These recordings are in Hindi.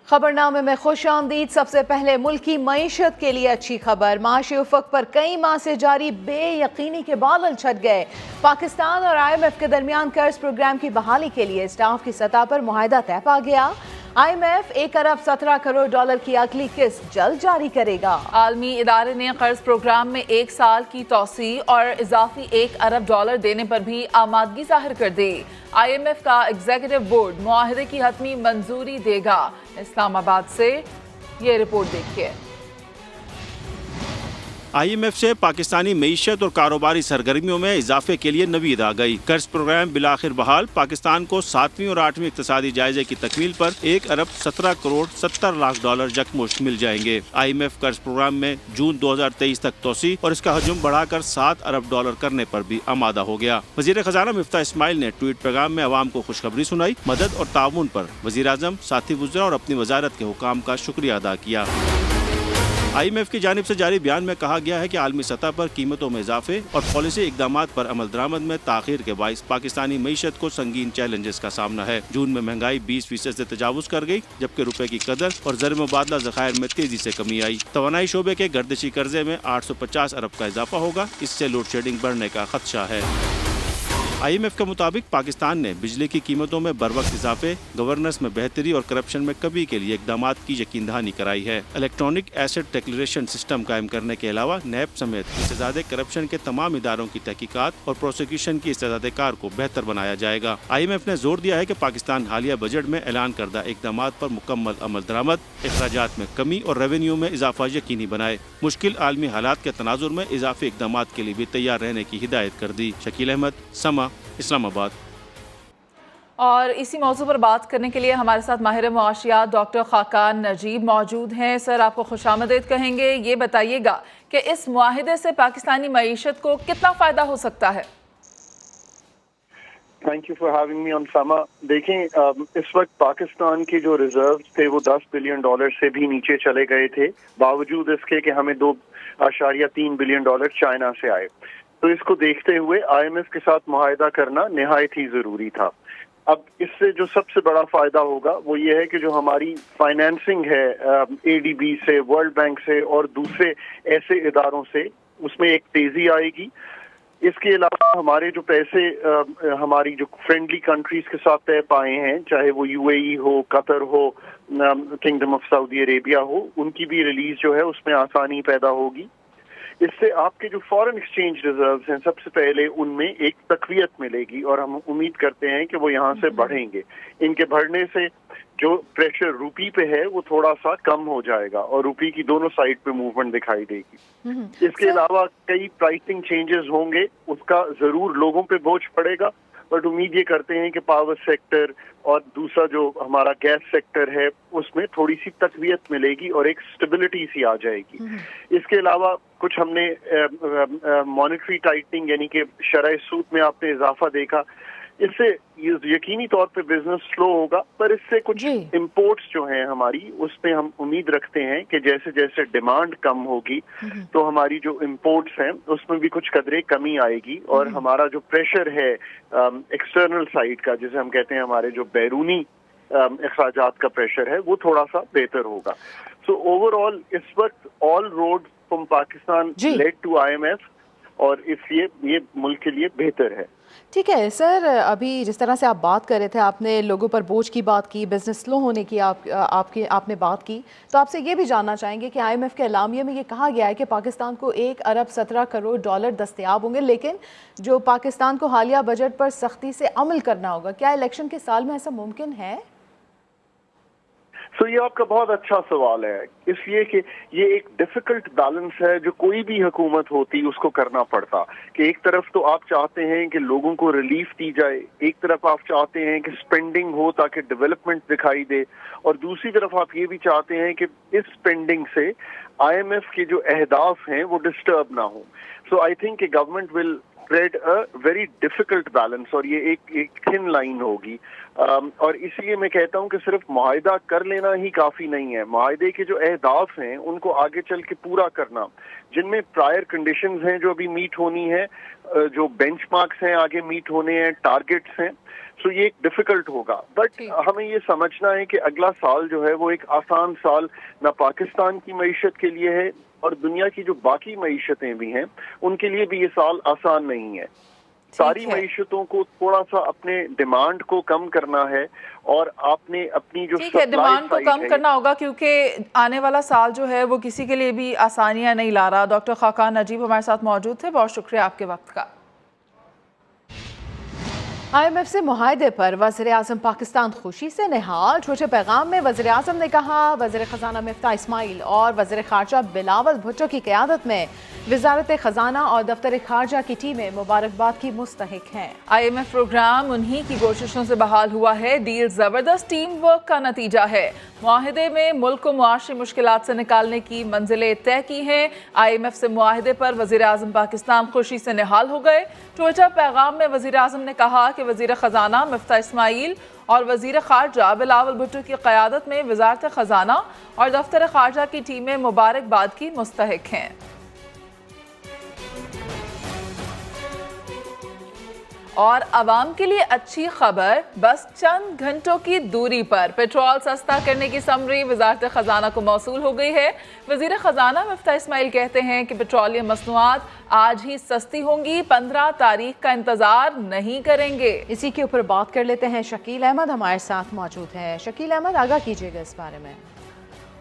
खबरनामे में खुश आमदीद। सबसे पहले मुल्की मईशत के लिए अच्छी खबर। माशी उफक पर कई माह से जारी बेयकीनी के बादल छट गए। पाकिस्तान और IMF के दरमियान कर्ज प्रोग्राम की बहाली के लिए स्टाफ की सतह पर मुआहिदा तय पा गया। IMF 1 अरब 17 करोड़ डॉलर की अगली किस्त जल्द जारी करेगा। आलमी इदारे ने कर्ज प्रोग्राम में 1 साल की तोसी और इजाफी 1 अरब डॉलर देने पर भी आमादगी जाहिर कर दी। IMF का एग्जीक्यूटिव बोर्ड मुआहदे की हतमी मंजूरी देगा। इस्लामाबाद से ये रिपोर्ट देखिए। IMF से पाकिस्तानी मईशत और कारोबारी सरगर्मियों में इजाफे के लिए नवीद आ गई। कर्ज प्रोग्राम बिलाखिर बहाल। पाकिस्तान को 7वीं और 8वीं इक्तिसादी जायजे की तकमील पर 1 अरब 17 करोड़ 70 लाख डॉलर यकमुश्त मिल जाएंगे। IMF कर्ज प्रोग्राम में जून 2023 तक तोसी और इसका हजम बढ़ाकर 7 अरब डॉलर करने पर भी आमादा हो गया। वजीर खजाना मिफ्ता इस्माइल ने ट्वीट पैगाम में अवाम को खुशखबरी सुनाई। मदद और ताउन पर वजीर आजम, साथी वज़रा और अपनी वजारत के हुकाम का शुक्रिया अदा किया। IMF की जानिब से जारी बयान में कहा गया है कि आलमी सतह पर कीमतों में इजाफे और पॉलिसी इकदाम पर अमल दरामद में ताखीर के बाइस पाकिस्तानी मईशत को संगीन चैलेंजेस का सामना है। जून में महंगाई 20% से तजावुज कर गई, जबकि रुपए की कदर और ज़र मुबादला ज़खायर में तेजी से कमी आई। तवानाई शोबे के गर्दिशी कर्जे में 850 अरब का इजाफा होगा। इससे लोड शेडिंग बढ़ने का खदशा है। IMF के मुताबिक पाकिस्तान ने बिजली की कीमतों में बरवक्त इजाफे, गवर्नेंस में बेहतरी और करप्शन में कमी के लिए इकदाम की यकीन दहानी कराई है। इलेक्ट्रॉनिक एसेट डिक्लेरेशन सिस्टम कायम करने के अलावा नैब समेत इस्तेदाद करप्शन के तमाम इदारों की तहकीकात और प्रोसिक्यूशन की इस्तेदाद कार को बेहतर बनाया जाएगा। IMF ने जोर दिया है कि पाकिस्तान हालिया बजट में ऐलान करदा इकदाम पर मुकम्मल अमल दरामद, अखराजात में कमी और रेवेन्यू में इजाफा यकीनी बनाए। मुश्किल आलमी हालात के तनाजुर में इजाफी इकदाम के लिए भी तैयार रहने की हिदायत कर दी। शकील अहमद, समा, इस्लामाबाद। और इसी मौजू पर बात करने के लिए हमारे साथ माहिर मुआशियात डॉक्टर खाकान नजीब मौजूद हैं। सर, आपको खुशामदीद कहेंगे। ये बताइएगा कि इस मुआहिदे से पाकिस्तानी मईशत को कितना फ़ायदा हो सकता है? Thank you for having me on समा। देखें, इस वक्त पाकिस्तान के जो रिजर्व थे वो 10 बिलियन डॉलर से भी नीचे चले गए थे, बावजूद इसके कि हमें 2.3 बिलियन डॉलर चाइना से आए। तो इसको देखते हुए IMF के साथ मुआहिदा करना निहायत ही जरूरी था। अब इससे जो सबसे बड़ा फायदा होगा वो ये है कि जो हमारी फाइनेंसिंग है ADB से, वर्ल्ड बैंक से और दूसरे ऐसे इदारों से, उसमें एक तेजी आएगी। इसके अलावा हमारे जो पैसे हमारी जो फ्रेंडली कंट्रीज के साथ तय पाए हैं, चाहे वो UAE हो, कतर हो, किंगडम ऑफ सऊदी अरेबिया हो, उनकी भी रिलीज जो है उसमें आसानी पैदा होगी। इससे आपके जो फॉरेन एक्सचेंज रिजर्व्स हैं, सबसे पहले उनमें एक तकवीत मिलेगी और हम उम्मीद करते हैं कि वो यहाँ से बढ़ेंगे। इनके बढ़ने से जो प्रेशर रुपी पे है वो थोड़ा सा कम हो जाएगा और रुपी की दोनों साइड पे मूवमेंट दिखाई देगी। इसके अलावा कई प्राइसिंग चेंजेस होंगे, उसका जरूर लोगों पे बोझ पड़ेगा, बट उम्मीद ये करते हैं कि पावर सेक्टर और दूसरा जो हमारा गैस सेक्टर है उसमें थोड़ी सी तकवीत मिलेगी और एक स्टेबिलिटी सी आ जाएगी। इसके अलावा कुछ हमने मॉनेटरी टाइटनिंग यानी कि शरह सूद में आपने इजाफा देखा, इससे यकीनी तौर पे बिजनेस स्लो होगा, पर इससे कुछ इंपोर्ट्स जो हैं हमारी, उसमें हम उम्मीद रखते हैं कि जैसे जैसे डिमांड कम होगी तो हमारी जो इंपोर्ट्स हैं उसमें भी कुछ कदरे कमी आएगी और हमारा जो प्रेशर है एक्सटर्नल साइड का, जिसे हम कहते हैं हमारे जो बैरूनी अखराजात का प्रेशर है, वो थोड़ा सा बेहतर होगा। सो ओवरऑल इस वक्त all road from Pakistan led to IMF और इसलिए ये मुल्क के लिए बेहतर है। ठीक है सर, अभी जिस तरह से आप बात कर रहे थे, आपने लोगों पर बोझ की बात की, बिजनेस स्लो होने की आपने बात की, तो आपसे ये भी जानना चाहेंगे कि IMF के एलामिया में ये कहा गया है कि पाकिस्तान को 1 अरब 17 करोड़ डॉलर दस्तयाब होंगे, लेकिन जो पाकिस्तान को हालिया बजट पर सख्ती से अमल करना होगा, क्या इलेक्शन के साल में ऐसा मुमकिन है? तो ये आपका बहुत अच्छा सवाल है, इसलिए कि ये एक डिफिकल्ट बैलेंस है जो कोई भी हुकूमत होती उसको करना पड़ता। कि एक तरफ तो आप चाहते हैं कि लोगों को रिलीफ दी जाए, एक तरफ आप चाहते हैं कि स्पेंडिंग हो ताकि डेवलपमेंट दिखाई दे, और दूसरी तरफ आप ये भी चाहते हैं कि इस स्पेंडिंग से IMF के जो अहदाफ हैं वो डिस्टर्ब ना हो। So I think government will trade a very difficult balance और ये एक थिन लाइन होगी। और इसलिए मैं कहता हूं कि सिर्फ मुआहिदा कर लेना ही काफी नहीं है। मुआहिदे के जो अहदाफ हैं उनको आगे चल के पूरा करना, जिनमें प्रायर कंडीशंस हैं जो अभी मीट होनी है, जो बेंचमार्क्स हैं आगे मीट होने हैं, टारगेट्स हैं। सो ये एक डिफिकल्ट होगा, बट हमें ये समझना है कि अगला साल जो है वो एक आसान साल ना पाकिस्तान की मईशत के लिए है और दुनिया की जो बाकी मईशतें भी हैं उनके लिए भी ये साल आसान नहीं है। सारी मईशतों को थोड़ा सा अपने डिमांड को कम करना है और आपने अपनी जो डिमांड को कम करना होगा, क्योंकि आने वाला साल जो है वो किसी के लिए भी आसानियां नहीं ला रहा। डॉक्टर खाकान नजीब हमारे साथ मौजूद थे, बहुत शुक्रिया आपके वक्त का। IMF से मुआहदे पर वज़ीर आज़म पाकिस्तान खुशी से निहाल। छोटे पैगाम में वज़ीर आज़म ने कहा वज़ीर ख़जाना मिफ्ता इस्माइल और वज़ीर ख़ारजा बिलावल भुट्टो की क़यादत में वज़ारत ख़जाना और दफ्तर ख़ारजा की टीमें मुबारकबाद की मुस्तहिक हैं। IMF प्रोग्राम उन्हीं की कोशिशों से बहाल हुआ है। डील ज़बरदस्त टीम वर्क का नतीजा है। मुआहदे में मुल्क को मुआशी मुश्किलात से निकालने की मंजिलें तय की हैं। IMF से मुआहदे पर वज़ीर आज़म पाकिस्तान खुशी से निहाल हो गए। ट्विटर पैगाम में वज़ीर आज़म ने कहा कि वज़ीर ख़जाना मिफ्ता इस्माइल और वज़ीर ख़ारजा बिलावल भुट्टो की क़यादत में वज़ारत ख़जाना और दफ्तर ख़ारजा की टीमें मुबारकबाद की मुस्तहिक हैं। और आवाम के लिए अच्छी खबर, बस चंद घंटों की दूरी पर पेट्रोल सस्ता करने की समरी वज़ारत ख़जाना को मौसूल हो गई है। वज़ीर ख़जाना मिफ्ता इस्माइल कहते हैं कि पेट्रोलियम मसनूआत आज ही सस्ती होंगी, 15 तारीख का इंतज़ार नहीं करेंगे। इसी के ऊपर बात कर लेते हैं। शकील अहमद हमारे साथ मौजूद है। शकील अहमद, आगाह कीजिएगा इस बारे में।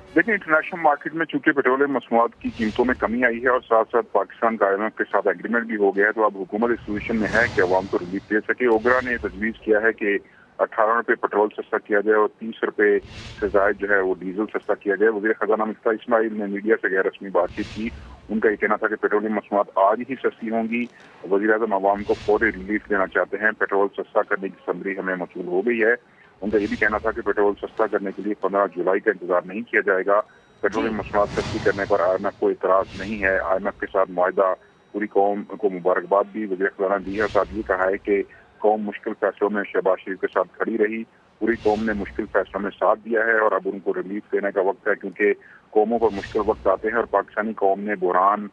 देखिए, इंटरनेशनल मार्केट में चूंकि पेट्रोलियम मसनूआत की कीमतों में कमी आई है और साथ साथ पाकिस्तान का IMF के साथ एग्रीमेंट भी हो गया है, तो अब हुकूमत इस पोजीशन में है कि अवाम को रिलीफ दे सके। ओगरा ने तजवीज़ किया है कि 18 रुपये पेट्रोल सस्ता किया जाए और 30 रुपये से ज़ायद जो है वो डीजल सस्ता किया जाए। वज़ीर ख़जाना मिफ्ता इस्माइल ने मीडिया से गैर रस्मी बातचीत की। उनका ये कहना था कि पेट्रोलियम मसनूआत आज ही सस्ती होंगी। वज़ीर आज़म अवाम को फौरी रिलीफ देना चाहते हैं। पेट्रोल सस्ता करने की समरी हमें मौसूल हो गई है। उनका ये भी कहना था कि पेट्रोल सस्ता करने के लिए 15 जुलाई का इंतजार नहीं किया जाएगा। पेट्रोलियम मसनूआत सस्ती करने पर IMF को इतराज़ नहीं है। IMF के साथ मुआहदा पूरी कौम को मुबारकबाद भी वज़ीर ख़जाना दी है। साथ ये कहा है कि कौम मुश्किल फैसलों में शहबाज शरीफ के साथ खड़ी रही। पूरी कौम ने मुश्किल फैसलों में साथ दिया है और अब उनको रिलीफ देने का वक्त है, क्योंकि कौमों पर मुश्किल वक्त आते हैं और पाकिस्तानी कौम ने बुरहान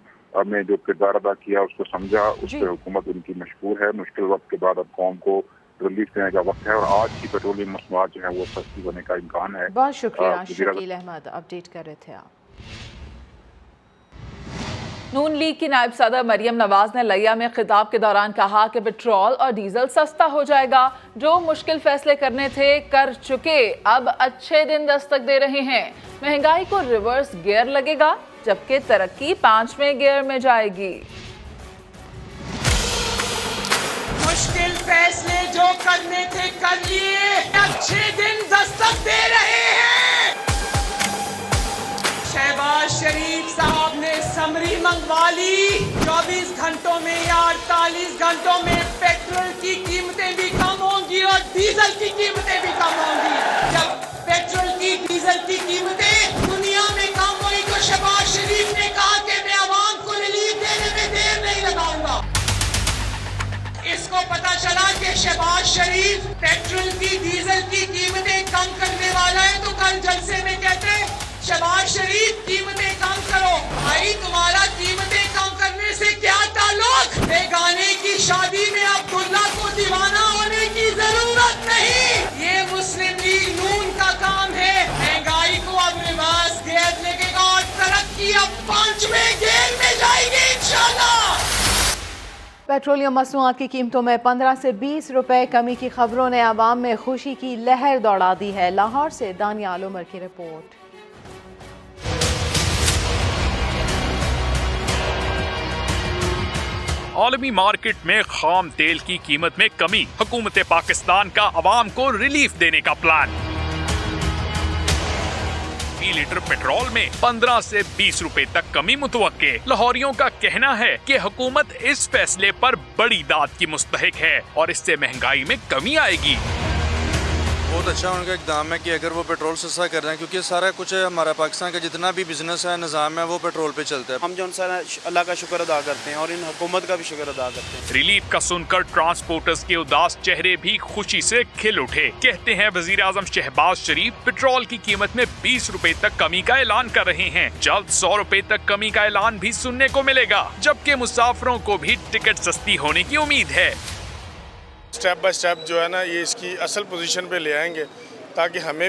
में जो किरदार अदा किया उसको समझा, उस पर हुकूमत उनकी मशहूर है। मुश्किल वक्त के बाद अब कौम को रिलीफ देने का वक्त है और आज ही पेट्रोलियम मसनूआत जो है वो सस्ती होने का इम्कान है। बहुत शुक्रिया शकील अहमद, अपडेट कर रहे थे आप। नून लीग की नायब सदर मरियम नवाज ने लिया में खिताब के दौरान कहा कि पेट्रोल और डीजल सस्ता हो जाएगा। जो मुश्किल फैसले करने थे कर चुके, अब अच्छे दिन दस्तक दे रहे हैं। महंगाई को रिवर्स गियर लगेगा, जबकि तरक्की 5वें गियर में जाएगी। मुश्किल फैसले जो करने थे कर लिए, अच्छे दिन दस्तक दे रहे हैं। शहबाज शरीफ साहब ने समरी मंगवा ली। 24 घंटों में या 48 घंटों में पेट्रोल की कीमतें भी कम होंगी और डीजल की कीमतें भी कम होंगी। जब पेट्रोल की डीजल की कीमतें दुनिया में कम हुई तो शहबाज शरीफ ने कहा कि मैं आवाम को रिलीफ देने में देर नहीं लगाऊंगा। इसको पता चला कि शहबाज शरीफ पेट्रोल की डीजल की कीमतें कम करने वाला है, तो कल जलसे में कहते हैं शहबाज शरीफ कीमतें कम करो। भाई, तुम्हारा कीमतें कम करने से क्या ताल्लुक? बेगाने की शादी में अब्दुल्ला को दीवाना होने की जरूरत नहीं। ये मुस्लिम लीग नून का काम है। महंगाई को अब रिवर्स गियर लगेगा और तरक्की अब 5वें गियर में जाएगी इंशाल्लाह। पेट्रोलियम मसनूआत की कीमतों में 15 से 20 रुपए कमी की खबरों ने आवाम में खुशी की लहर दौड़ा दी है। लाहौर से दानियाल उमर की रिपोर्ट। आलमी मार्केट में खाम तेल की कीमत में कमी, हुकूमत पाकिस्तान का अवाम को रिलीफ देने का प्लान। लीटर पेट्रोल में 15 से 20 रुपए तक कमी मुतवक्के। लाहौरियों का कहना है कि हुकूमत इस फैसले पर बड़ी दाद की मुस्तहिक है और इससे महंगाई में कमी आएगी। बहुत अच्छा उनका इक़दाम है कि अगर वो पेट्रोल सस्ता कर रहे हैं, क्योंकि सारा कुछ हमारा पाकिस्तान का जितना भी बिजनेस है, निज़ाम है, वो पेट्रोल पे चलता है। हम जो अल्लाह का शुक्र अदा करते हैं और इन हुकूमत का भी शुक्र अदा करते हैं। रिलीफ का सुनकर ट्रांसपोर्टर्स के उदास चेहरे भी खुशी से खिल उठे। कहते हैं वजीर आज़म शहबाज शरीफ पेट्रोल की कीमत में 20 रुपए तक कमी का ऐलान कर रहे हैं। जल्द 100 रुपए तक कमी का ऐलान भी सुनने को मिलेगा, जबकि मुसाफिरों को भी टिकट सस्ती होने की उम्मीद है। स्टेप बाय स्टेप जो है ना ये इसकी असल पोजीशन पे ले आएंगे ताकि हम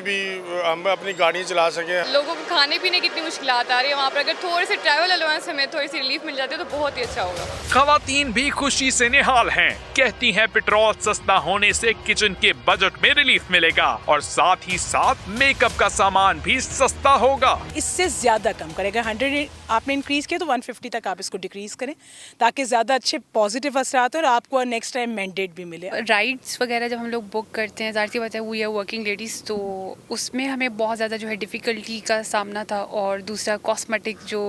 अपनी गाड़ी चला सकें। लोगों को खाने पीने की इतनी मुश्किलात आ रही है, वहाँ पर अगर थोड़े से ट्रैवल अलाउंस हमें थोड़ी सी रिलीफ मिल जाती है तो बहुत ही अच्छा होगा। खवातीन भी खुशी से निहाल हैं। कहती हैं पेट्रोल सस्ता होने से किचन के बजट में रिलीफ मिलेगा और साथ ही साथ मेकअप का सामान भी सस्ता होगा। इससे ज्यादा कम करेगा। 100 आपने इंक्रीज किया तो 150 तक आप इसको डिक्रीज करें ताकि ज्यादा अच्छे पॉजिटिव असरात और आपको नेक्स्ट टाइम मैंडेट भी मिले। राइड्स वगैरह जब हम लोग बुक करते हैं, जाहिर सी बात है वी आर वर्किंग लेडीज, तो उसमें हमें बहुत ज़्यादा जो है डिफ़िकल्टी का सामना था और दूसरा कॉस्मेटिक जो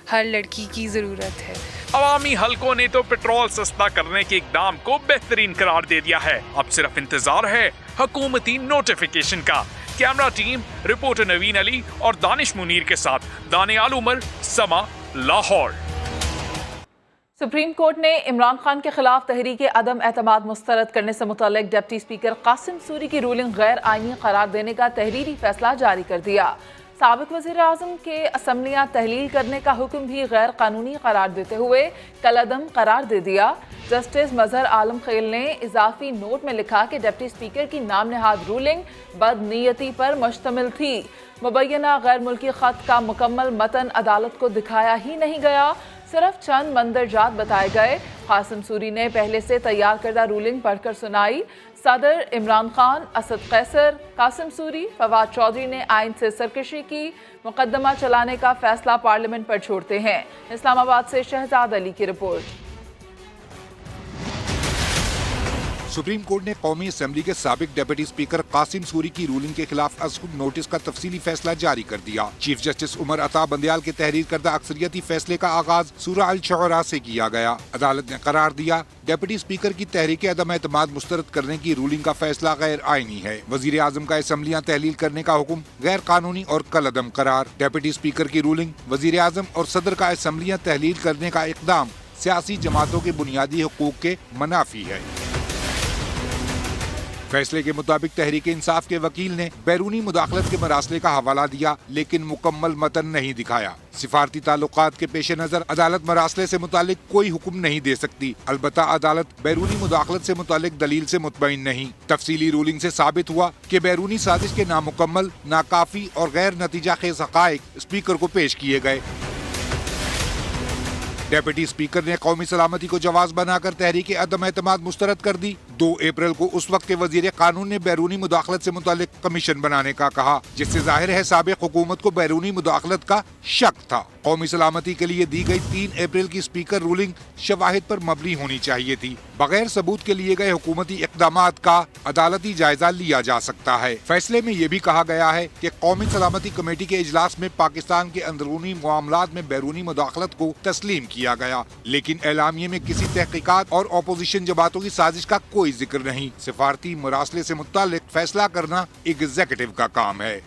हर लड़की की ज़रूरत है। अवामी हलकों ने तो पेट्रोल सस्ता करने के इकदाम को बेहतरीन करार दे दिया है। अब सिर्फ इंतजार है हुकूमती नोटिफिकेशन का। कैमरा टीम रिपोर्टर नवीन अली और दानिश मुनीर के साथ दानियाल उमर, समा, लाहौर। सुप्रीम कोर्ट ने इमरान खान के खिलाफ तहरीक अदम एतमाद मुस्तरद करने से मुतल्लिक डिप्टी स्पीकर कासिम सूरी की रूलिंग गैर आईनी करार देने का तहरीरी फैसला जारी कर दिया। साबिक वज़ीर आज़म के असम्बलियाँ तहलील करने का हुक्म भी गैर कानूनी करार देते हुए कलअदम करार दे दिया। जस्टिस मजहर आलम खेल ने इजाफी नोट में लिखा कि डिप्टी स्पीकर की नाम नहाद रूलिंग बदनीयती पर मुश्तमिल थी। मुबैना गैर मुल्की खत का मुकम्मल मतन अदालत को दिखाया ही नहीं गया, सिर्फ चंद मंदरजात बताए गए। कासिम सूरी ने पहले से तैयार करदा रूलिंग पढ़कर सुनाई। सदर इमरान खान, असद कैसर, कासिम सूरी, फवाद चौधरी ने आइन से सरकशी की मुकदमा चलाने का फैसला पार्लियामेंट पर छोड़ते हैं। इस्लामाबाद से शहजाद अली की रिपोर्ट। सुप्रीम कोर्ट ने कौमी असेंबली के साबिक डिप्टी स्पीकर कासिम सूरी की रूलिंग के खिलाफ अज़खुद नोटिस का तफसीली फैसला जारी कर दिया। चीफ जस्टिस उमर अता बंदयाल के तहरीर करदा अक्सरियती फैसले का आगाज सूरह अल शुअरा से किया गया। अदालत ने करार दिया डिप्टी स्पीकर की तहरीक अदम एतमाद मुस्तरद करने की रूलिंग का फैसला गैर आईनी है। वजीर आजम का असम्बलियाँ तहलील करने का हुक्म गैर कानूनी और कलअदम करार। डिप्टी स्पीकर की रूलिंग, वजीर आजम और सदर का असम्बलियाँ तहलील करने का इकदाम सियासी जमातों के बुनियादी हुकूक के मनाफी है। फैसले के मुताबिक तहरीक इंसाफ के वकील ने बैरूनी मुदाखलत के मरासले का हवाला दिया लेकिन मुकम्मल मतन नहीं दिखाया। सिफारती ताल्लुकात के पेश नजर अदालत मरासले से मुतालिक कोई हुक्म नहीं दे सकती। अलबत्ता अदालत बैरूनी मुदाखलत से मुतालिक दलील से मुतमईन नहीं। तफसीली रूलिंग से साबित हुआ कि बैरूनी साजिश के नामुकम्मल, नाकाफी और गैर नतीजा खेज हक़ाइक़ स्पीकर को पेश किए गए। डिप्टी स्पीकर ने कौमी सलामती को जवाब बनाकर तहरीक अदम एतमाद मुस्तरद कर दी। 2 अप्रैल को उस वक्त के वजीर कानून ने बैरूनी मुदाखलत से मुतालिक कमीशन बनाने का कहा, जिससे जाहिर है साबिक हुकूमत को बैरूनी मुदाखलत का शक था। कौमी सलामती के लिए दी गई 3 अप्रैल की स्पीकर रूलिंग शवाहिद पर मबनी होनी चाहिए थी। बगैर सबूत के लिए गए हुकूमती इक़दामात का अदालती जायजा लिया जा सकता है। फैसले में ये भी कहा गया है कि कौमी सलामती कमेटी के इजलास में पाकिस्तान के अंदरूनी मामलात में बैरूनी मुदाखलत को तस्लीम किया गया, लेकिन एलामिये में किसी तहकीकात और अपोजिशन जमातों की साजिश का कोई जिक्र नहीं। सिफारती मरासले से मुताल्लिक फैसला करना एग्जीक्यूटिव का काम है।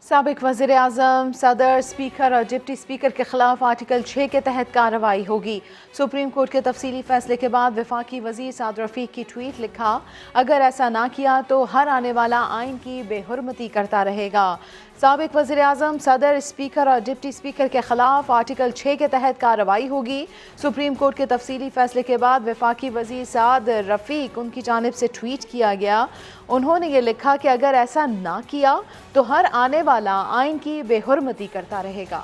साबिक वज़ीर आज़म, सदर, स्पीकर और डिप्टी स्पीकर के खिलाफ आर्टिकल 6 के तहत कार्रवाई होगी। सुप्रीम कोर्ट के तफसीली फैसले के बाद वफाकी वज़ीर साद रफ़ीक की ट्वीट लिखा, अगर ऐसा ना किया तो हर आने वाला आइन की बेहुरमती करता रहेगा। साबिक वज़ीर आज़म, सदर, स्पीकर और डिप्टी स्पीकर के खिलाफ आर्टिकल 6 के तहत कार्रवाई होगी। सुप्रीम कोर्ट के तफसीली फैसले के बाद वफाकी वज़ीर साद रफ़ीक उनकी जानिब से ट्वीट किया गया। उन्होंने ये लिखा कि अगर ऐसा ना किया तो हर आने वाला आइन की बेहुरमती करता रहेगा।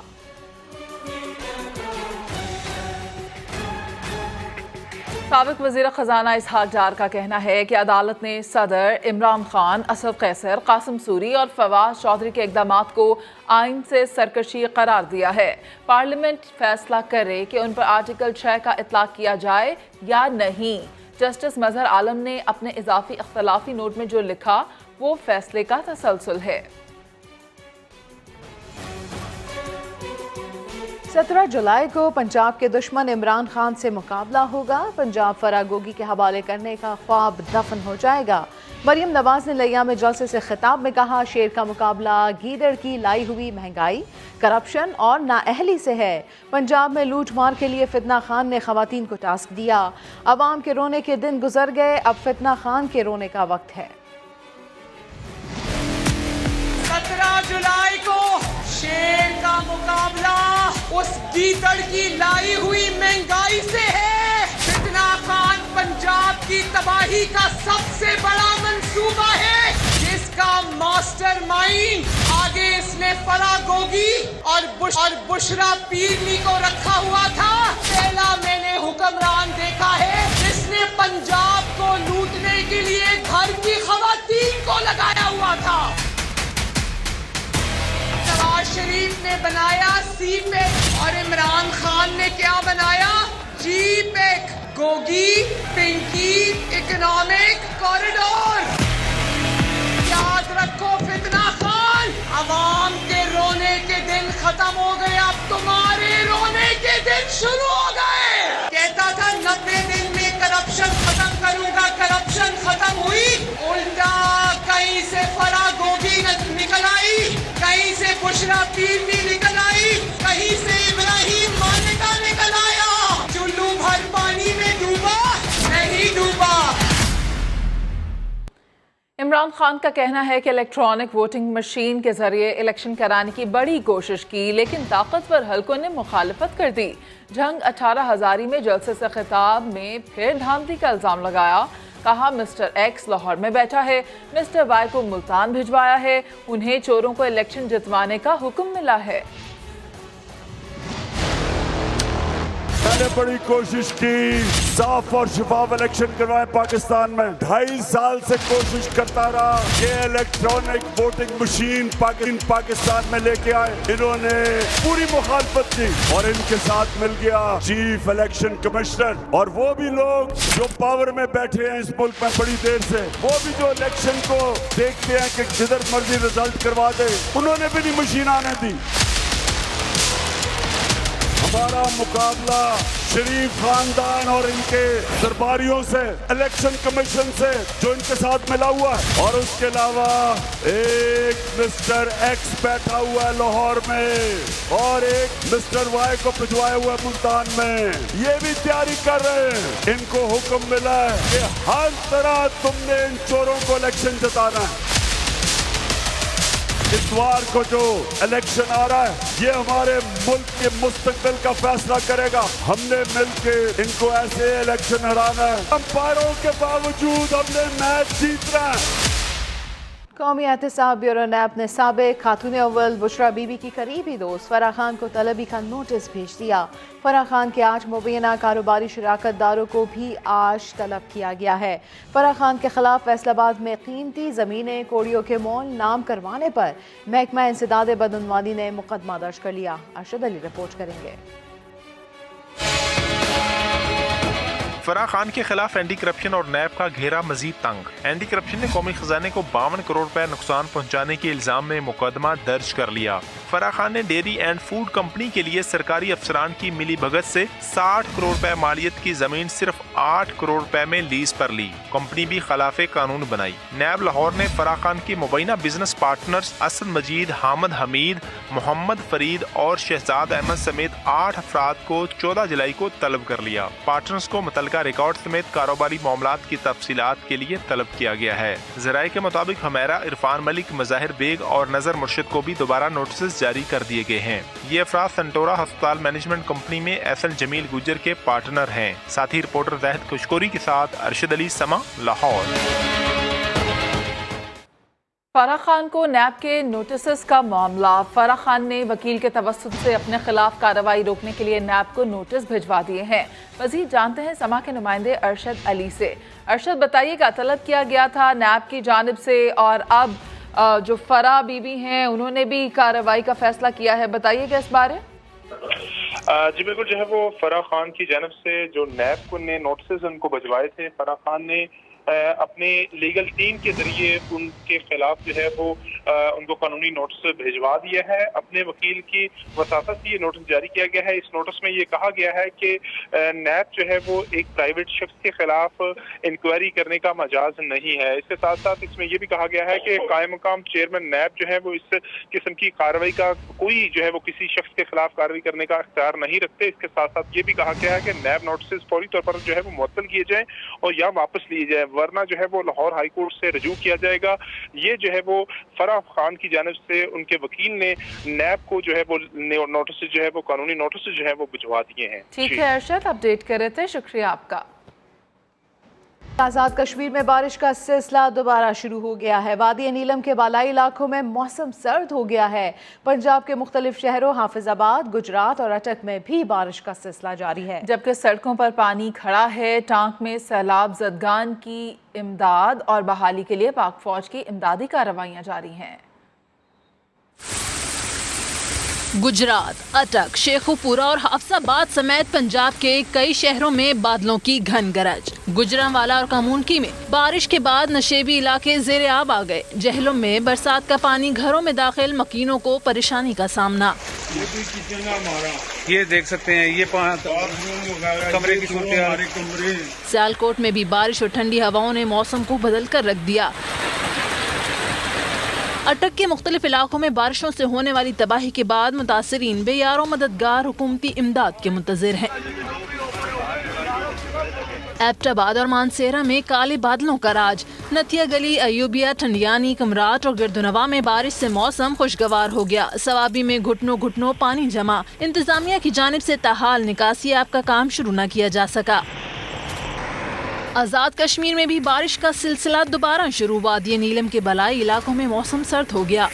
साबिक वज़ीर ख़जाना इसहाक डार का कहना है कि अदालत ने सदर, इमरान खान, असद कैसर, कासिम सूरी और फवाद चौधरी के इक़दामात को आइन से सरकशी करार दिया है। पार्लियामेंट फैसला करे कि उन पर आर्टिकल 6 का इतलाक़ किया जाए या नहीं। जस्टिस मजहर आलम ने अपने इजाफी इख्तलाफी नोट में जो लिखा वो फैसले का तसलसल है। 17 जुलाई को पंजाब के दुश्मन इमरान खान से मुकाबला होगा। पंजाब फरागोगी के हवाले करने का ख्वाब दफन हो जाएगा। मरियम नवाज ने लिया में जलसे से खिताब में कहा, शेर का मुकाबला गीदड़ की लाई हुई महंगाई, करप्शन और नाअहली से है। पंजाब में लूट मार के लिए फितना खान ने खवातीन को टास्क दिया। अवाम के रोने के दिन गुजर गए, अब फितना खान के रोने का वक्त है। 17 जुलाई को शेर का मुकाबला उस गीदड़ की लाई हुई महंगाई से है। फितना खान पंजाब आपकी तबाही का सबसे बड़ा मंसूबा है, जिसका मास्टरमाइंड आगे इसने फराह गोगी और बुशरा पीरनी को रखा हुआ था। पहला मैंने हुक्मरान देखा है जिसने पंजाब को लूटने के लिए घर की खवातीन को लगाया हुआ था। नवाज शरीफ ने बनाया सीपेक और इमरान खान ने क्या बनाया? जीपेक, गोगी पिंकी इकोनॉमिक कॉरिडोर। याद रखो फितना खान, अवाम के रोने के दिन खत्म हो गए, अब तुम्हारे रोने के दिन शुरू हो गए। कहता था 90 दिन में करप्शन खत्म करूंगा, करप्शन खत्म हुई, उल्टा कहीं से फराह गोगी निकल आई, कहीं से बुशरा पीरनी निकल आई, कहीं से इब्राहिम मालिका निकल आया। चुल्लू भर पानी में डूबा नहीं डूबा। इमरान खान का कहना है कि इलेक्ट्रॉनिक वोटिंग मशीन के जरिए इलेक्शन कराने की बड़ी कोशिश की, लेकिन ताकतवर हलकों ने मुखालफत कर दी। जंग 18 हजारी में जलसे से खिताब में फिर धांधली का इल्जाम लगाया। कहा मिस्टर एक्स लाहौर में बैठा है, मिस्टर वाई को मुल्तान भिजवाया है, उन्हें चोरों को इलेक्शन जितवाने का हुक्म मिला है। मैंने बड़ी कोशिश की साफ और शफाफ इलेक्शन करवाएं पाकिस्तान में। 2.5 साल से कोशिश करता रहा कि इलेक्ट्रॉनिक वोटिंग मशीन पाकिस्तान में लेके आए। इन्होंने पूरी मुखालफत की और इनके साथ मिल गया चीफ इलेक्शन कमिश्नर और वो भी लोग जो पावर में बैठे हैं इस मुल्क में बड़ी देर से, वो भी जो इलेक्शन को देखते हैं कि जिधर मर्जी रिजल्ट करवा दे, उन्होंने भी नहीं मशीन आने दी। हमारा मुकाबला शरीफ खानदान और इनके दरबारियों से, इलेक्शन कमीशन से जो इनके साथ मिला हुआ है, और उसके अलावा एक मिस्टर एक्स बैठा हुआ है लाहौर में और एक मिस्टर वाई को भिजवाया हुआ है मुल्तान में। ये भी तैयारी कर रहे हैं। इनको हुक्म मिला है कि हर तरह तुमने इन चोरों को इलेक्शन जिताना है। इतवार को जो इलेक्शन आ रहा है ये हमारे मुल्क के मुस्तकबिल का फैसला करेगा। हमने मिलके इनको ऐसे इलेक्शन हराना है। अंपायरों के बावजूद हमने मैच जीतना है। कौमी एहतसाब ब्यूरो नैब ने साबिक खातून अव्वल बुशरा बीबी की करीबी दोस्त फराह खान को तलबी का नोटिस भेज दिया। फराह खान के 8 मुबैना कारोबारी शराकतदारों को भी आज तलब किया गया है। फराह खान के खिलाफ फैसलाबाद में कीमती ज़मीनें कोड़ियों के मोल नाम करवाने पर महकमा इंसदाद बदउनवानी ने मुकदमा दर्ज कर लिया। अरशद अली रिपोर्ट करेंगे। फराह खान के खिलाफ एंटी करप्शन और नैब का घेरा मजीद तंग। एंटी करप्शन ने कौमी खजाने को 52 करोड़ रुपए नुकसान पहुंचाने के इल्जाम में मुकदमा दर्ज कर लिया। फराह खान ने डेयरी एंड फूड कंपनी के लिए सरकारी अफसरान की मिली भगत से 60 करोड़ रुपए मालियत की जमीन सिर्फ 8 करोड़ रुपए में लीज पर ली। कंपनी भी खिलाफे कानून बनाई। नैब लाहौर ने फराह खान की मुबैना बिजनेस पार्टनर्स असद मजीद, हामिद हमीद, मोहम्मद फरीद और शहजाद अहमद समेत 8 अफराद को 14 जुलाई को तलब कर लिया। पार्टनर्स को मुतल्लिका रिकॉर्ड समेत कारोबारी मामलात की तफसीलात के लिए तलब किया गया है। ज़राए के मुताबिक हमेरा, इरफान मलिक, मज़ाहिर बेग और नजर मुर्शिद को भी दोबारा नोटिस जारी कर दिए गए हैं। ये अफराद संटोरा अस्पताल मैनेजमेंट कंपनी में एसएल जमील गुजर के पार्टनर हैं। साथी रिपोर्टर ज़ाहिद खुशकोरी के साथ अरशद अली, समा, लाहौर। फराह खान को नैब के नोटिस का मामला। फराह खान ने वकील के तवस्सुत से अपने खिलाफ कार्रवाई रोकने के लिए नैब को नोटिस भिजवा दिए हैं। मजीद जानते हैं समा के नुमाइंदे अरशद अली से। अरशद, बताइएगा, तलब किया गया था नैब की जानिब से और अब जो फराह बीबी हैं उन्होंने भी कार्रवाई का फैसला किया है, बताइएगा इस बारे। जी बिल्कुल, जो है वो फराह खान की जानिब से जो नैब को ने नोटिस उनको भिजवाए थे, फराह खान ने अपने लीगल टीम के जरिए उनके खिलाफ जो है वो उनको कानूनी नोटिस भिजवा दिया है। अपने वकील की वसातत से ये नोटिस जारी किया गया है। इस नोटिस में ये कहा गया है कि नैब जो है वो एक प्राइवेट शख्स के खिलाफ इंक्वायरी करने का मजाज नहीं है। इसके साथ साथ इसमें यह भी कहा गया है कि कायम मकाम चेयरमैन नैब जो है वो इस किस्म की कार्रवाई का कोई जो है वो किसी शख्स के खिलाफ कार्रवाई करने का अख्तियार नहीं रखते। इसके साथ साथ ये भी कहा गया है कि नैब नोटिस फौरी तौर पर जो है वो मुअत्तल किए जाए और या वापस लिए जाए, वरना जो है वो लाहौर हाई कोर्ट से रजू किया जाएगा। ये जो है वो फराह खान की जानिब से उनके वकील ने नैब को जो है वो नोटिस जो है वो कानूनी नोटिस जो है वो भिजवा दिए हैं। ठीक है अरशद, अपडेट कर रहे थे, शुक्रिया आपका। आज़ाद कश्मीर में बारिश का सिलसिला दोबारा शुरू हो गया है। वादी नीलम के बालाई इलाकों में मौसम सर्द हो गया है। पंजाब के मुख्तलिफ शहरों हाफिजाबाद, गुजरात और अटक में भी बारिश का सिलसिला जारी है, जबकि सड़कों पर पानी खड़ा है। टांक में सैलाब ज़दगान की इमदाद और बहाली के लिए पाक फौज की इमदादी कार्रवाइयां जारी हैं। गुजरात, अटक, शेखुपुरा और हाफिजाबाद समेत पंजाब के कई शहरों में बादलों की घन गरज। गुजरांवाला और कामुनकी में बारिश के बाद नशेबी इलाके ज़ेरे आब आ गए। जहलों में बरसात का पानी घरों में दाखिल, मकीनों को परेशानी का सामना। ये देख सकते हैं, ये कमरे की सूरत। सियालकोट में भी बारिश और ठंडी हवाओं ने मौसम को बदल कर रख दिया। अटक के मुख्तलिफ इलाकों में बारिशों से होने वाली तबाही के बाद मुतासरीन बेयार और मददगार हुकूमती इमदाद के मुंतज़िर हैं। एबटाबाद और मानसेरा में काले बादलों का राज। नथिया गली, अयूबिया, ठंडियानी, कमराट और गिरदुनवा में बारिश से मौसम खुशगवार हो गया। सवाबी में घुटनों घुटनों पानी जमा। इंतजामिया की जानिब से ताहाल निकासी ऐप का काम शुरू न किया जा सका। आज़ाद कश्मीर में भी बारिश का सिलसिला दोबारा शुरू। वादी नीलम के बलाई इलाकों में मौसम सर्द हो गया।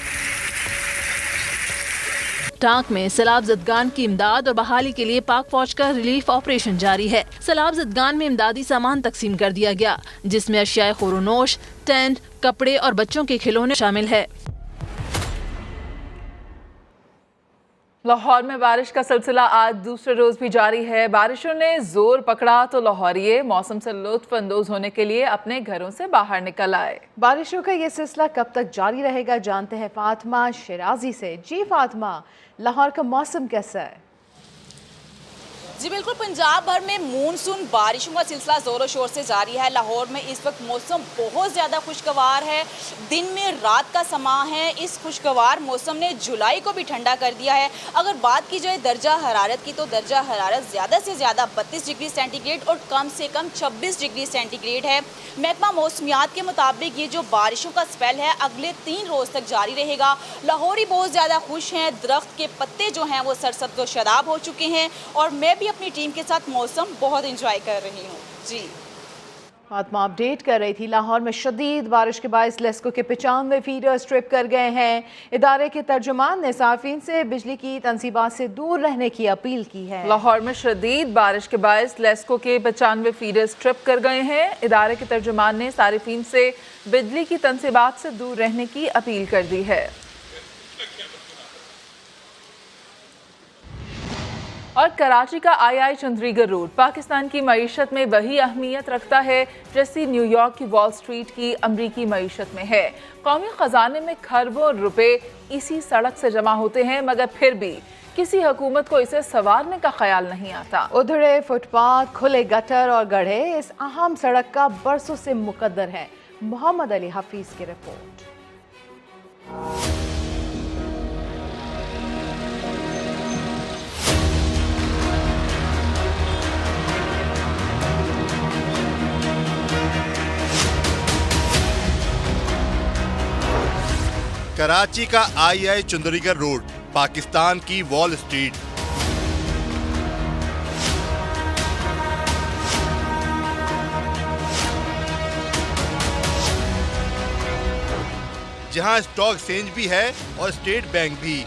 टांक में सैलाब ज़दगान की इमदाद और बहाली के लिए पाक फौज का रिलीफ ऑपरेशन जारी है। सैलाब ज़दगान में इमदादी सामान तकसीम कर दिया गया, जिसमें अशियाए खोरोनोश, टेंट, कपड़े और बच्चों के खिलौने शामिल है। लाहौर में बारिश का सिलसिला आज दूसरे रोज भी जारी है। बारिशों ने जोर पकड़ा तो लाहौरिये मौसम से लुत्फ अंदोज होने के लिए अपने घरों से बाहर निकल आए। बारिशों का ये सिलसिला कब तक जारी रहेगा, जानते हैं फातिमा शिराजी से। जी फातिमा, लाहौर का मौसम कैसा है? जी बिल्कुल, पंजाब भर में मानसून बारिशों का सिलसिला ज़ोरों शोर से जारी है। लाहौर में इस वक्त मौसम बहुत ज़्यादा खुशगवार है। दिन में रात का समा है। इस खुशगवार मौसम ने जुलाई को भी ठंडा कर दिया है। अगर बात की जाए दर्जा हरारत की, तो दर्जा हरारत ज़्यादा से ज़्यादा 32 डिग्री सेंटीग्रेड और कम से कम 26 डिग्री सेंटीग्रेड है। महकमा मौसमियात के मुताबिक ये जो बारिशों का स्पेल है अगले 3 रोज़ तक जारी रहेगा। लाहौरी बहुत ज़्यादा खुश हैं। दरख्त के पत्ते जो हैं वो सरसब्ज़ व शदाब हो चुके हैं और मैं भी अपनी टीम के साथ मौसम बहुत एंजॉय कर रही हूँ। जी फातिमा अपडेट कर रही थी। लाहौर में शदीद बारिश के बायस लेस्को के 95 फीडर्स ट्रिप कर गए हैं। इदारे के तर्जुमान ने साफिन से बिजली की तंसीबात से दूर रहने की अपील की है। लाहौर में शदीद बारिश के बायस लेस्को के 95 फीडर्स ट्रिप कर गए हैं। इदारे के तर्जुमान ने सारिफीन से बिजली की तंसीबात से दूर रहने की अपील कर दी है। और कराची का आई चंद्रीगढ़ रोड पाकिस्तान की मईशत में वही अहमियत रखता है जैसी न्यूयॉर्क की वॉल स्ट्रीट की अमरीकी मईशत में है। कौमी खजाने में खरबों रुपए इसी सड़क से जमा होते हैं, मगर फिर भी किसी हुकूमत को इसे संवारने का ख्याल नहीं आता। उधड़े फुटपाथ, खुले गटर और गड्ढे इस अहम सड़क का बरसों से मुकद्दर है। मोहम्मद अली हफीज की रिपोर्ट। कराची का आई चंद्रीगढ़ रोड पाकिस्तान की वॉल स्ट्रीट। जहां स्टॉक एक्सचेंज भी है और स्टेट बैंक भी।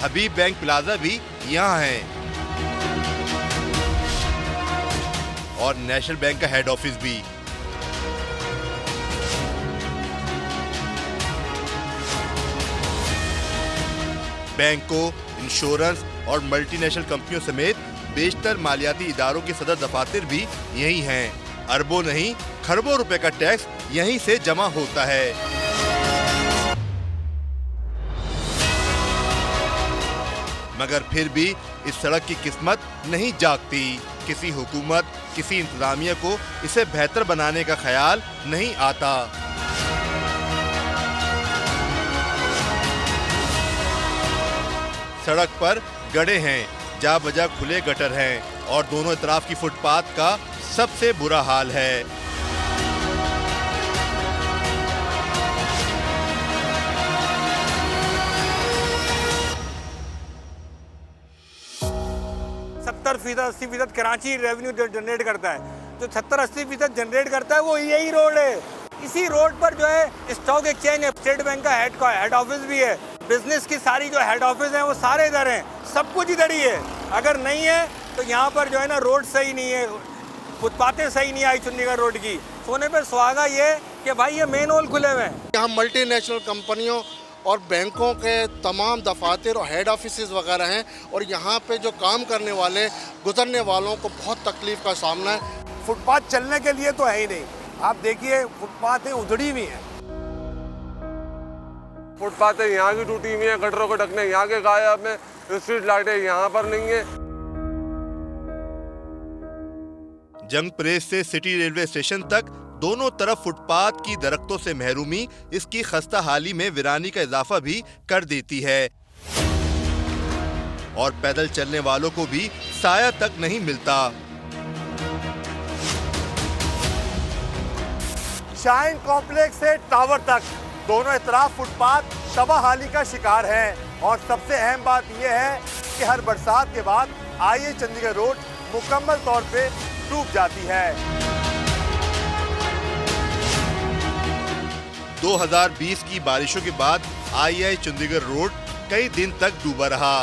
हबीब बैंक प्लाजा भी यहां है और नेशनल बैंक का हेड ऑफिस भी। बैंकों, इंश्योरेंस और मल्टीनेशनल कंपनियों समेत बेशतर मालियाती इदारों के सदर दफातर भी यही हैं। अरबों नहीं खरबों रुपए का टैक्स यहीं से जमा होता है। मगर फिर भी इस सड़क की किस्मत नहीं जागती। किसी हुकूमत, किसी इंतजामिया को इसे बेहतर बनाने का ख्याल नहीं आता। सड़क पर गड्ढे हैं, जा बजा खुले गटर हैं और दोनों तरफ की फुटपाथ का सबसे बुरा हाल है। 70% 80% कराची रेवेन्यू जनरेट करता है, जो 70-80% जनरेट करता है वो यही रोड है। इसी रोड पर जो है स्टॉक एक्सचेंज है, स्टेट बैंक का हेड ऑफिस भी है, बिजनेस की सारी जो हेड ऑफिस हैं वो सारे इधर हैं, सब कुछ इधर ही है। अगर नहीं है तो यहाँ पर जो है ना रोड सही नहीं है, फुटपाथें सही नहीं आई चंडीगढ़ रोड की। सोने पर सुहागा ये कि भाई ये मेन होल खुले हुए हैं। यहाँ मल्टीनेशनल कंपनियों और बैंकों के तमाम दफातर और हेड ऑफिसेज वगैरह हैं और यहाँ पे जो काम करने वाले गुजरने वालों को बहुत तकलीफ का सामना है। फुटपाथ चलने के लिए तो है ही नहीं, आप देखिए फुटपाथें उधड़ी हुई हैं। फुटपाथें यहाँ की टूटी हुई हैं, गटरों के ढकने यहाँ के गायब हैं, स्ट्रीट लाइटें यहाँ पर नहीं है। जंग प्रेस से सिटी रेलवे स्टेशन तक दोनों तरफ फुटपाथ की दरख्तों से महरूमी इसकी खस्ता हाली में वीरानी का इजाफा भी कर देती है और पैदल चलने वालों को भी साया तक नहीं मिलता। शाइन कॉम्प्लेक्स से टावर तक दोनों तरफ फुटपाथ तबाहाली का शिकार है और सबसे अहम बात यह है कि हर बरसात के बाद आईए चंडीगढ़ रोड मुकम्मल तौर पे डूब जाती है। 2020 की बारिशों के बाद आईआई चंडीगढ़ रोड कई दिन तक डूबा रहा।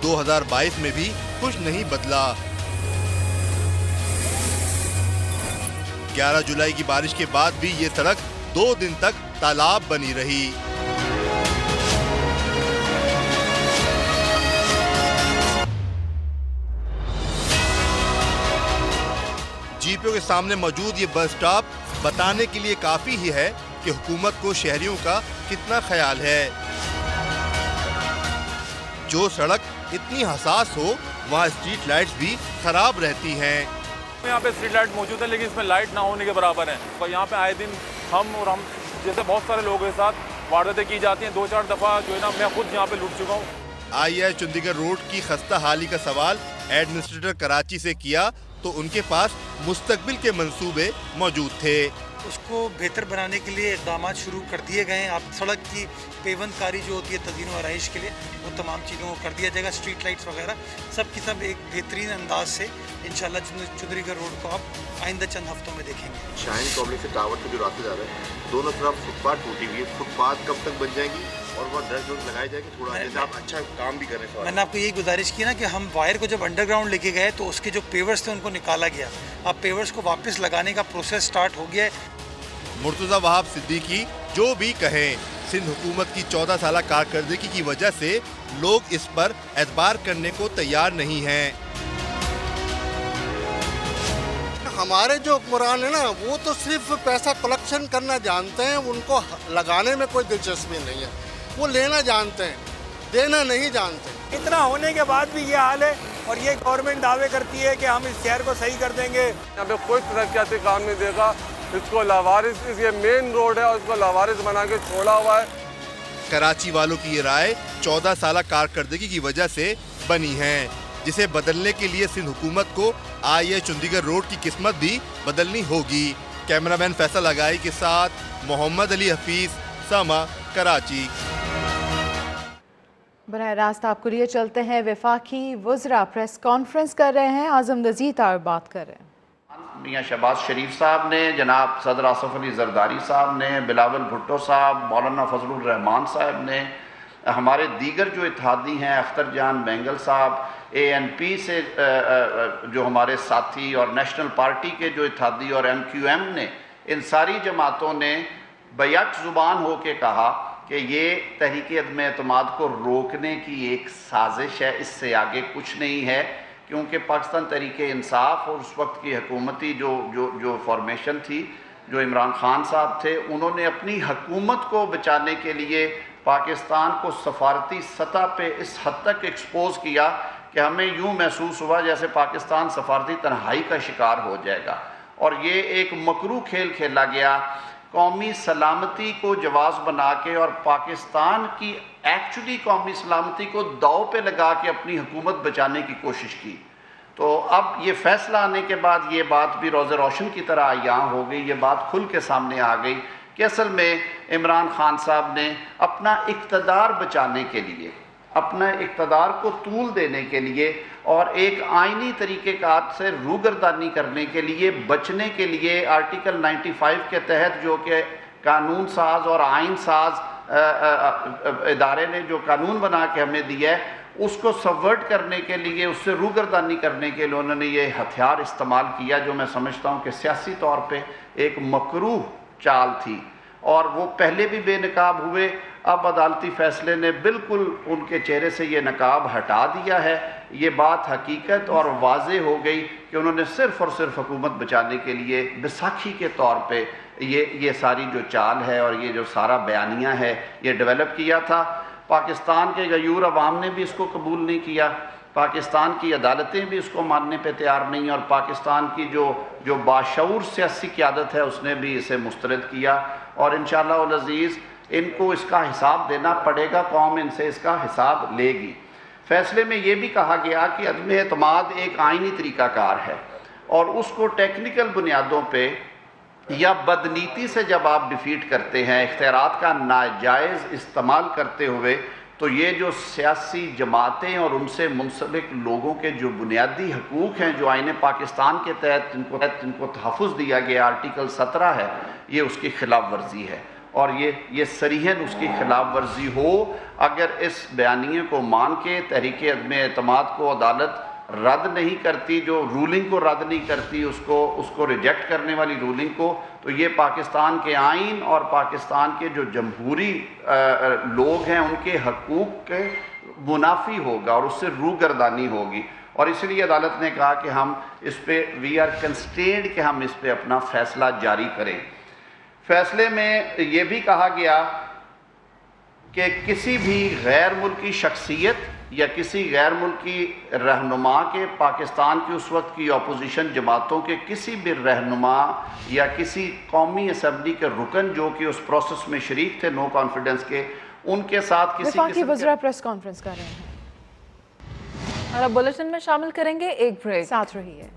2022 में भी कुछ नहीं बदला। 11 जुलाई की बारिश के बाद भी ये सड़क 2 दिन तक तालाब बनी रही। जीपीओ के सामने मौजूद ये बस स्टॉप बताने के लिए काफी ही है कि हुकूमत को शहरियों का कितना ख्याल है। जो सड़क इतनी हसास हो वहाँ स्ट्रीट लाइट्स भी खराब रहती हैं। यहाँ पे स्ट्रीट लाइट मौजूद है लेकिन इसमें लाइट ना होने के बराबर है। और यहाँ पे आए दिन हम जैसे बहुत सारे लोगों के साथ वारदातें की जाती हैं। 2-4 दफा जो है ना मैं खुद यहाँ पे लुट चुका हूँ। आईआई चंडीगढ़ रोड की खस्ता हाली का सवाल एडमिनिस्ट्रेटर कराची से किया तो उनके पास मुस्तकबिल के मंसूबे मौजूद थे। उसको बेहतर बनाने के लिए इक़दाम शुरू कर दिए गए हैं। आप सड़क की पेवंदकारी जो होती है तज़ीन व आराइश के लिए वो तमाम चीज़ों को कर दिया जाएगा। स्ट्रीट लाइट्स वगैरह सब की सब एक बेहतरीन अंदाज से इंशाल्लाह चंडीगढ़ रोड को आप आइंदा चंद हफ्तों में देखेंगे। शाइन कॉम्प्लेक्स से टावर से जो रास्ते जा रहे हैं दोनों तरफ फुटपाथ टूटी हुई है। फुटपाथ कब तक बन जाएगी और वह ड्रग लगाई जाएगी? थोड़ा जैसे आप अच्छा काम भी कर रहे हैं। मैंने आपको यही गुजारिश की ना कि हम वायर को जब अंडरग्राउंड लेके गए तो उसके जो पेवर्स थे उनको निकाला गया। अब पेवर्स को वापस लगाने का प्रोसेस स्टार्ट हो गया है। मुर्तज़ा वहाब सिद्दीकी जो भी कहें, सिंध हुकूमत की 14 साल कारकर्दगी की वजह से लोग इस पर एतबार करने को तैयार नहीं हैं। हमारे जो हुक्मरान है ना वो तो सिर्फ पैसा कलेक्शन करना जानते हैं, उनको लगाने में कोई दिलचस्पी नहीं है। वो लेना जानते हैं, देना नहीं जानते। इतना होने के बाद भी ये हाल है और ये गवर्नमेंट दावे करती है कि हम इस शहर को सही कर देंगे। यहाँ पे कोई तरक्याती काम नहीं देगा। इसको लावारिस, ये मेन रोड है और इसको लावारिस बना के छोड़ा हुआ है। कराची वालों की ये राय 14 साल कारकर्दगी की वजह से बनी है, जिसे बदलने के लिए सिंध हुकूमत को आईआई चंडीगढ़ रोड की किस्मत भी बदलनी होगी। कैमरामैन फैसल लगाई के साथ मोहम्मद अली हफीज, समा, कराची। बराह रास्त आपको लिए चलते हैं। वफाकी वज़रा प्रेस कॉन्फ्रेंस कर रहे हैं। आज़म नज़ीर तार बात कर रहे हैं। मियाँ शहबाज शरीफ साहब ने, जनाब सदर आसफ अली जरदारी साहब ने, बिलावल भुट्टो साहब, मौलाना फजलुर रहमान साहब ने, हमारे दीगर जो इत्तेहादी हैं अख्तर जान बेंगल साहब, ANP से जो हमारे साथी और नेशनल पार्टी के जो इत्तेहादी और MQM ने, इन सारी जमातों ने बैक ज़ुबान हो के कहा कि ये तहरीक अदम एतमाद को रोकने की एक साजिश है, इससे आगे कुछ नहीं है। क्योंकि पाकिस्तान तहरीक इंसाफ और उस वक्त की हुकूमती जो फॉर्मेशन थी, जो इमरान खान साहब थे, उन्होंने अपनी हुकूमत को बचाने के लिए पाकिस्तान को सफारती सतह पे इस हद तक एक्सपोज किया कि हमें यूँ महसूस हुआ जैसे पाकिस्तान सफारती तन्हाई का शिकार हो जाएगा। और ये एक मकरू खेल खेला गया, कौमी सलामती को जवाज़ बना के और पाकिस्तान की एक्चुअली कौमी सलामती को दाव पे लगा के अपनी हुकूमत बचाने की कोशिश की। तो अब ये फैसला आने के बाद ये बात भी रोज़े रोशन की तरह यहाँ हो गई, ये बात खुल के सामने आ गई कि असल में इमरान खान साहब ने अपना इक़्तिदार बचाने के लिए अपने इक़्तिदार को तूल देने के लिए और एक आइनी तरीक़ेकार से रूगर्दानी करने के लिए, बचने के लिए आर्टिकल 95 के तहत जो कि कानून साज और आइन साज इदारे ने जो कानून बना के हमें दिया है, उसको सबवर्ट करने के लिए, उससे रूगर्दानी करने के लिए उन्होंने ये हथियार इस्तेमाल किया, जो मैं समझता हूँ कि सियासी तौर पे एक मकरूह चाल थी। और वो पहले भी बेनकाब हुए, अब अदालती फ़ैसले ने बिल्कुल उनके चेहरे से ये नकाब हटा दिया है। ये बात हकीकत और वाज़े हो गई कि उन्होंने सिर्फ़ और सिर्फ हुकूमत बचाने के लिए बैसाखी के तौर पे ये सारी जो चाल है और ये जो सारा बयानिया है ये डेवलप किया था। पाकिस्तान के गयूर अवाम ने भी इसको कबूल नहीं किया, पाकिस्तान की अदालतें भी इसको मानने पे तैयार नहीं, और पाकिस्तान की जो बाशऊर सियासी क़यादत है उसने भी इसे मुस्तरद किया। और इंशाअल्लाह अल अज़ीज़ इनको इसका हिसाब देना पड़ेगा, कौम इनसे इसका हिसाब लेगी। फैसले में ये भी कहा गया कि अदम एतमाद एक आइनी तरीक़ाकार है और उसको टेक्निकल बुनियादों पे या बदनीति से जब आप डिफीट करते हैं, इख्तियारात का नाजायज़ इस्तेमाल करते हुए, तो ये जो सियासी जमातें और उनसे मुंसलिक लोगों के जो बुनियादी हकूक़ हैं जो आईन पाकिस्तान के तहत इनको तहफ़्फ़ुज़ दिया गया आर्टिकल 17 है, ये उसकी खिलाफ वर्जी है। और ये सरीहन उसकी खिलाफ वर्जी हो अगर इस बयानिए को मान के तहरीक अदम एतमाद को अदालत रद्द नहीं करती, जो रूलिंग को रद्द नहीं करती, उसको रिजेक्ट करने वाली रूलिंग को, तो ये पाकिस्तान के आइन और पाकिस्तान के जो जमहूरी लोग हैं उनके हकूक़ के मुनाफी होगा और उससे रूगर्दानी होगी। और इसलिए अदालत ने कहा कि हम इस पर वी आर कंस्ट्रेंड कि हम इस पर अपना फ़ैसला जारी करें। फैसले में ये भी कहा गया कि किसी भी गैर मुल्की शख्सियत या किसी गैर मुल्की रहनुमा के, पाकिस्तान की उस वक्त की अपोजिशन जमातों के किसी भी रहनुमा या किसी कौमी असम्बली के रुकन जो कि उस प्रोसेस में शरीक थे नो कॉन्फिडेंस के, उनके साथ किसी वफाकी वज़ीर प्रेस कॉन्फ्रेंस कर रहे हैं। और अब बुलेटिन में शामिल करेंगे एक ब्रेक, साथ रहिए।